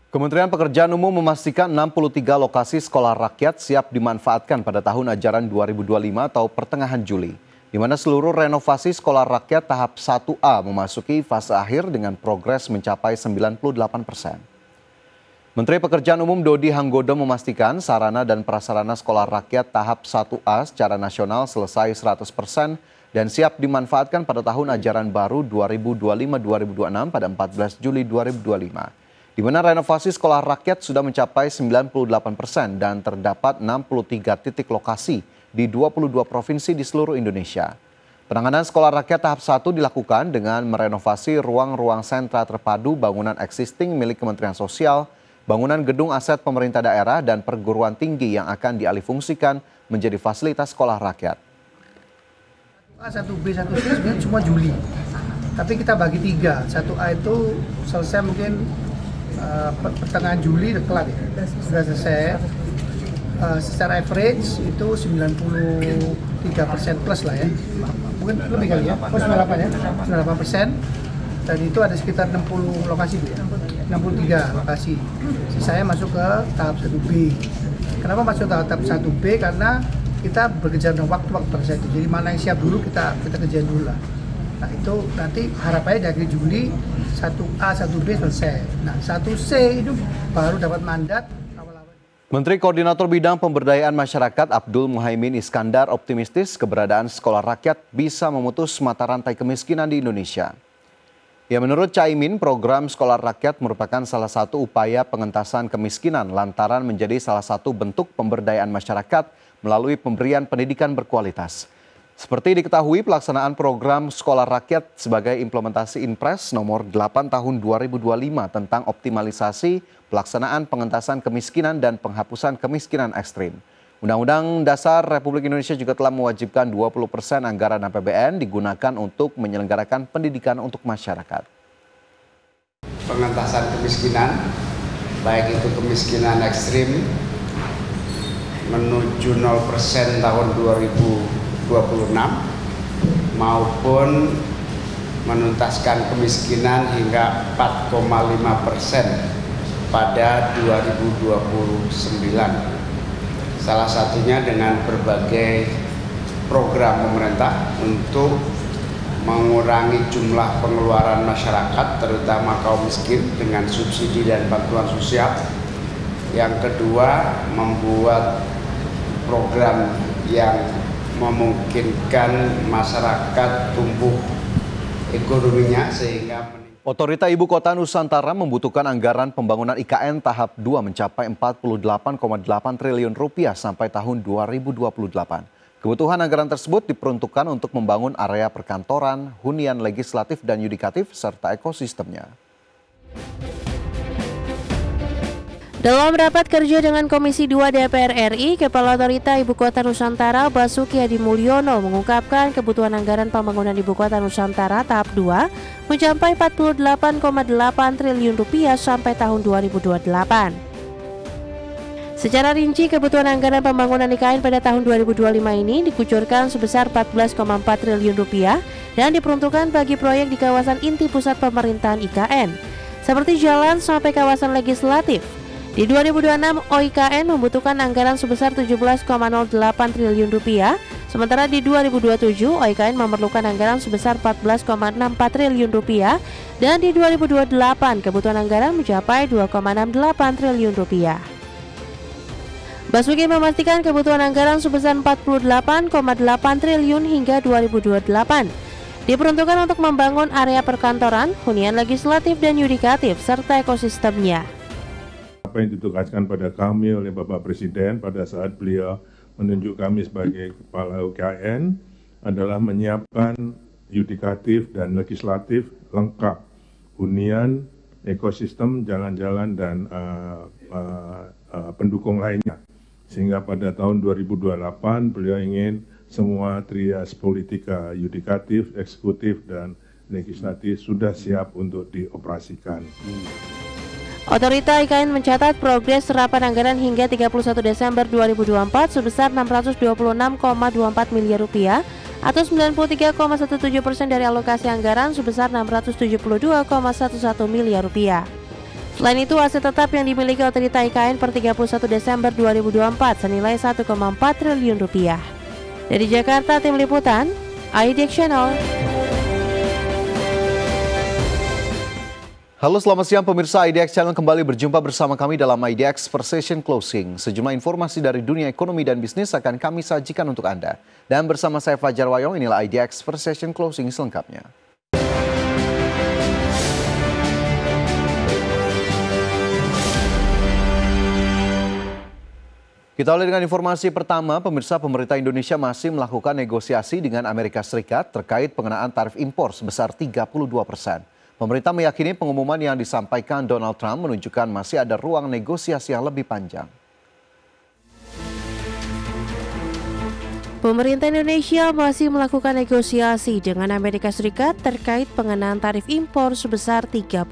Kementerian Pekerjaan Umum memastikan 63 lokasi sekolah rakyat siap dimanfaatkan pada tahun ajaran 2025 atau pertengahan Juli, di mana seluruh renovasi sekolah rakyat tahap 1A memasuki fase akhir dengan progres mencapai 98%. Menteri Pekerjaan Umum Dodi Hanggodo memastikan sarana dan prasarana sekolah rakyat tahap 1A secara nasional selesai 100% dan siap dimanfaatkan pada tahun ajaran baru 2025-2026 pada 14 Juli 2025. Di mana renovasi sekolah rakyat sudah mencapai 98% dan terdapat 63 titik lokasi di 22 provinsi di seluruh Indonesia. Penanganan sekolah rakyat tahap 1 dilakukan dengan merenovasi ruang-ruang sentra terpadu bangunan existing milik Kementerian Sosial, bangunan gedung aset pemerintah daerah, dan perguruan tinggi yang akan dialihfungsikan menjadi fasilitas sekolah rakyat. A, 1B, 1C sebenarnya cuma Juli, tapi kita bagi 3. 1A itu selesai mungkin pertengahan Juli kelar ya, sudah selesai. Secara average itu 93% plus lah ya, mungkin lebih kali ya, 98 ya, 98%. Dan itu ada sekitar 60 lokasi Bu ya, 63 lokasi. Sisanya masuk ke tahap 1B. Kenapa masuk tahap 1B? Karena kita berkejar dengan waktu tertentu. Jadi mana yang siap dulu kita kerjain dulu lah. Nah itu nanti harapannya dari Juli 1A, 1B selesai. Nah 1C itu baru dapat mandat awal-awal. Menteri Koordinator Bidang Pemberdayaan Masyarakat Abdul Muhaimin Iskandar optimistis keberadaan sekolah rakyat bisa memutus mata rantai kemiskinan di Indonesia. Ya, menurut Caimin, program sekolah rakyat merupakan salah satu upaya pengentasan kemiskinan lantaran menjadi salah satu bentuk pemberdayaan masyarakat melalui pemberian pendidikan berkualitas. Seperti diketahui, pelaksanaan program sekolah rakyat sebagai implementasi Inpres nomor 8 tahun 2025 tentang optimalisasi pelaksanaan pengentasan kemiskinan dan penghapusan kemiskinan ekstrim. Undang-Undang Dasar Republik Indonesia juga telah mewajibkan 20% anggaran APBN digunakan untuk menyelenggarakan pendidikan untuk masyarakat. Pengentasan kemiskinan, baik itu kemiskinan ekstrim menuju 0% tahun 2026 maupun menuntaskan kemiskinan hingga 4,5% pada 2029. Salah satunya dengan berbagai program pemerintah untuk mengurangi jumlah pengeluaran masyarakat, terutama kaum miskin dengan subsidi dan bantuan sosial. Yang kedua, membuat program yang memungkinkan masyarakat tumbuh ekonominya sehingga Otorita Ibu Kota Nusantara membutuhkan anggaran pembangunan IKN tahap 2 mencapai 48,8 triliun rupiah sampai tahun 2028. Kebutuhan anggaran tersebut diperuntukkan untuk membangun area perkantoran, hunian legislatif dan yudikatif, serta ekosistemnya. Dalam rapat kerja dengan Komisi 2 DPR RI, Kepala Otorita Ibu Kota Nusantara Basuki Hadi Mulyono mengungkapkan kebutuhan anggaran pembangunan Ibu Kota Nusantara tahap 2 mencapai 48,8 triliun rupiah sampai tahun 2028. Secara rinci, kebutuhan anggaran pembangunan IKN pada tahun 2025 ini dikucurkan sebesar 14,4 triliun rupiah dan diperuntukkan bagi proyek di kawasan inti pusat pemerintahan IKN, seperti jalan sampai kawasan legislatif. Di 2026, OIKN membutuhkan anggaran sebesar 17,08 triliun rupiah, sementara di 2027 OIKN memerlukan anggaran sebesar 14,64 triliun rupiah, dan di 2028 kebutuhan anggaran mencapai 2,68 triliun rupiah. Basuki memastikan kebutuhan anggaran sebesar 48,8 triliun hingga 2028 diperuntukkan untuk membangun area perkantoran, hunian legislatif dan yudikatif, serta ekosistemnya. Apa yang ditugaskan pada kami oleh Bapak Presiden pada saat beliau menunjuk kami sebagai Kepala UKN adalah menyiapkan yudikatif dan legislatif lengkap, hunian, ekosistem, jalan-jalan, dan pendukung lainnya. Sehingga pada tahun 2028 beliau ingin semua trias politika yudikatif, eksekutif, dan legislatif sudah siap untuk dioperasikan. Otorita IKN mencatat progres serapan anggaran hingga 31 Desember 2024 sebesar 626,24 miliar rupiah atau 93,17% dari alokasi anggaran sebesar 672,11 miliar rupiah. Selain itu, aset tetap yang dimiliki Otorita IKN per 31 Desember 2024 senilai 1,4 triliun rupiah. Dari Jakarta, Tim Liputan, IDX Channel. Halo, selamat siang pemirsa. IDX Channel kembali berjumpa bersama kami dalam IDX Precision Closing. Sejumlah informasi dari dunia ekonomi dan bisnis akan kami sajikan untuk Anda. Dan bersama saya Fajar Wayong, inilah IDX Precision Closing selengkapnya. Kita awali dengan informasi pertama, pemirsa. Pemerintah Indonesia masih melakukan negosiasi dengan Amerika Serikat terkait pengenaan tarif impor sebesar 32%. Pemerintah meyakini pengumuman yang disampaikan Donald Trump menunjukkan masih ada ruang negosiasi yang lebih panjang. Pemerintah Indonesia masih melakukan negosiasi dengan Amerika Serikat terkait pengenaan tarif impor sebesar 32%.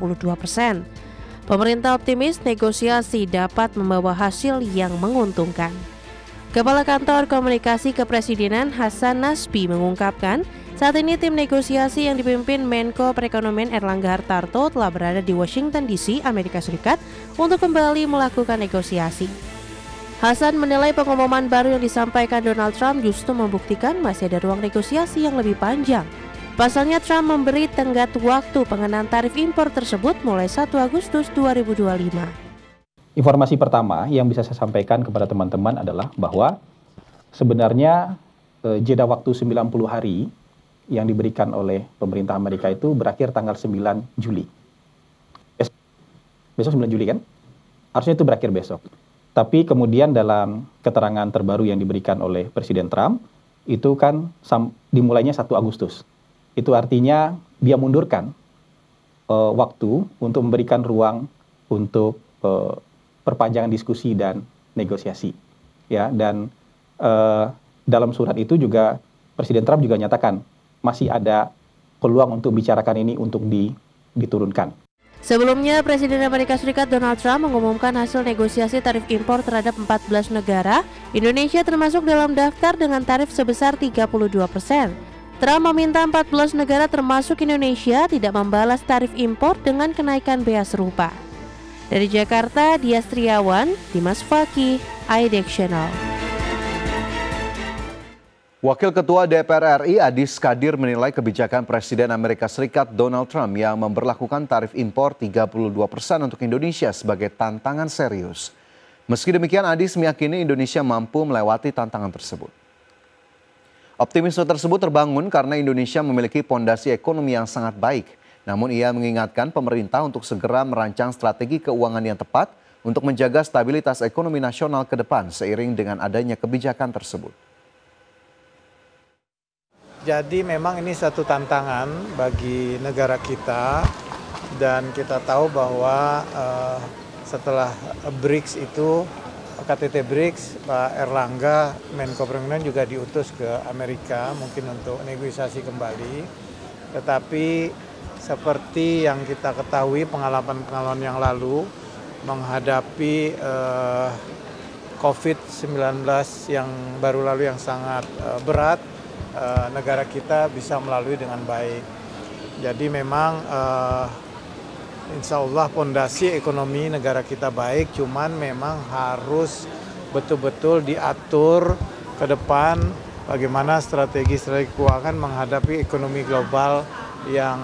Pemerintah optimis negosiasi dapat membawa hasil yang menguntungkan. Kepala Kantor Komunikasi Kepresidenan Hasan Nasbi mengungkapkan, saat ini tim negosiasi yang dipimpin Menko Perekonomian Erlangga Hartarto telah berada di Washington DC, Amerika Serikat untuk kembali melakukan negosiasi. Hasan menilai pengumuman baru yang disampaikan Donald Trump justru membuktikan masih ada ruang negosiasi yang lebih panjang. Pasalnya Trump memberi tenggat waktu pengenaan tarif impor tersebut mulai 1 Agustus 2025. Informasi pertama yang bisa saya sampaikan kepada teman-teman adalah bahwa sebenarnya jeda waktu 90 hari yang diberikan oleh pemerintah Amerika itu berakhir tanggal 9 Juli. Besok 9 Juli kan? Harusnya itu berakhir besok. Tapi kemudian dalam keterangan terbaru yang diberikan oleh Presiden Trump, itu kan dimulainya 1 Agustus. Itu artinya dia mundurkan waktu untuk memberikan ruang untuk perpanjangan diskusi dan negosiasi. Ya, dan dalam surat itu juga Presiden Trump juga nyatakan masih ada peluang untuk bicarakan ini untuk diturunkan. Sebelumnya, Presiden Amerika Serikat Donald Trump mengumumkan hasil negosiasi tarif impor terhadap 14 negara. Indonesia termasuk dalam daftar dengan tarif sebesar 32%. Trump meminta 14 negara termasuk Indonesia tidak membalas tarif impor dengan kenaikan bea serupa. Dari Jakarta, Dias Triawan, Dimas Fakih, IDX Channel. Wakil Ketua DPR RI Adis Kadir menilai kebijakan Presiden Amerika Serikat Donald Trump yang memberlakukan tarif impor 32% untuk Indonesia sebagai tantangan serius. Meski demikian, Adis meyakini Indonesia mampu melewati tantangan tersebut. Optimisme tersebut terbangun karena Indonesia memiliki pondasi ekonomi yang sangat baik. Namun ia mengingatkan pemerintah untuk segera merancang strategi keuangan yang tepat untuk menjaga stabilitas ekonomi nasional ke depan seiring dengan adanya kebijakan tersebut. Jadi memang ini satu tantangan bagi negara kita dan kita tahu bahwa setelah BRICS itu, KTT BRICS, Pak Erlangga, Menko Perekonomian juga diutus ke Amerika mungkin untuk negosiasi kembali. Tetapi seperti yang kita ketahui pengalaman-pengalaman yang lalu menghadapi COVID-19 yang baru lalu yang sangat berat, negara kita bisa melalui dengan baik. Jadi memang insya Allah pondasi ekonomi negara kita baik, cuman memang harus betul-betul diatur ke depan bagaimana strategi keuangan menghadapi ekonomi global yang